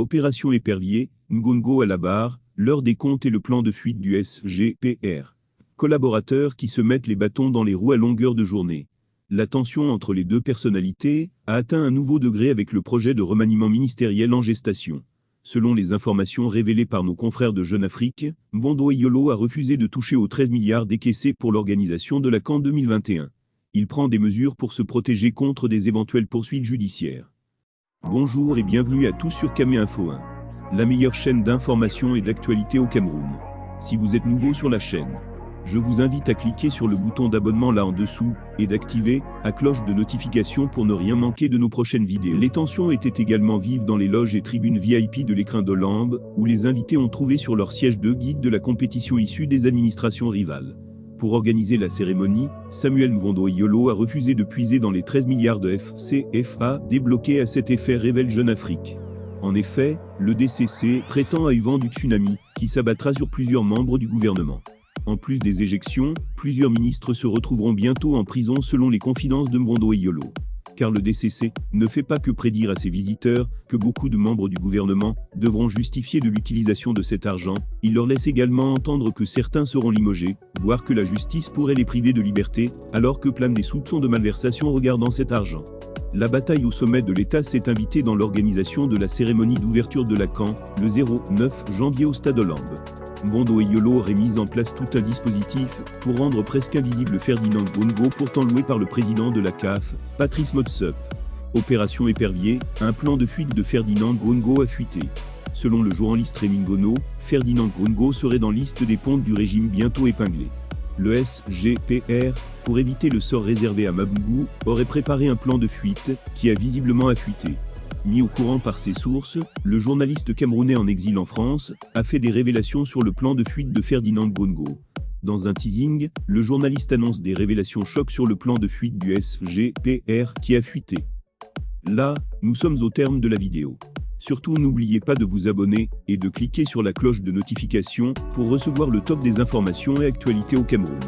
Opération Épervier, Ngongo à la barre, l'heure des comptes et le plan de fuite du SGPR. Collaborateurs qui se mettent les bâtons dans les roues à longueur de journée. La tension entre les deux personnalités a atteint un nouveau degré avec le projet de remaniement ministériel en gestation. Selon les informations révélées par nos confrères de Jeune Afrique, Mvondo Eyolo a refusé de toucher aux 13 milliards décaissés pour l'organisation de la CAN 2021. Il prend des mesures pour se protéger contre des éventuelles poursuites judiciaires. Bonjour et bienvenue à tous sur Camé Info 1, la meilleure chaîne d'information et d'actualité au Cameroun. Si vous êtes nouveau sur la chaîne, je vous invite à cliquer sur le bouton d'abonnement là en dessous et d'activer la cloche de notification pour ne rien manquer de nos prochaines vidéos. Les tensions étaient également vives dans les loges et tribunes VIP de l'écrin de Lambe, où les invités ont trouvé sur leur siège deux guides de la compétition issus des administrations rivales. Pour organiser la cérémonie, Samuel Mvondo Eyolo a refusé de puiser dans les 13 milliards de FCFA débloqués à cet effet, révèle Jeune Afrique. En effet, le DCC prétend à eu vent du tsunami, qui s'abattra sur plusieurs membres du gouvernement. En plus des éjections, plusieurs ministres se retrouveront bientôt en prison selon les confidences de Mvondo Eyolo. Car le DCC ne fait pas que prédire à ses visiteurs que beaucoup de membres du gouvernement devront justifier de l'utilisation de cet argent, il leur laisse également entendre que certains seront limogés, voire que la justice pourrait les priver de liberté, alors que planent des soupçons de malversation regardant cet argent. La bataille au sommet de l'État s'est invitée dans l'organisation de la cérémonie d'ouverture de la CAN, le 09 janvier au stade Lambe. Mvondo Eyolo aurait mis en place tout un dispositif pour rendre presque invisible Ferdinand Ngongo, pourtant loué par le président de la CAF, Patrice Motsepe. Opération Épervier, un plan de fuite de Ferdinand Ngongo a fuité. Selon le journaliste Rémi Ngono, Ferdinand Ngongo serait dans liste des pontes du régime bientôt épinglé. Le SGPR, pour éviter le sort réservé à Mabungu, aurait préparé un plan de fuite qui a visiblement fuité. Mis au courant par ses sources, le journaliste camerounais en exil en France a fait des révélations sur le plan de fuite de Ferdinand Ngongo. Dans un teasing, le journaliste annonce des révélations chocs sur le plan de fuite du SGPR qui a fuité. Là, nous sommes au terme de la vidéo. Surtout n'oubliez pas de vous abonner et de cliquer sur la cloche de notification pour recevoir le top des informations et actualités au Cameroun.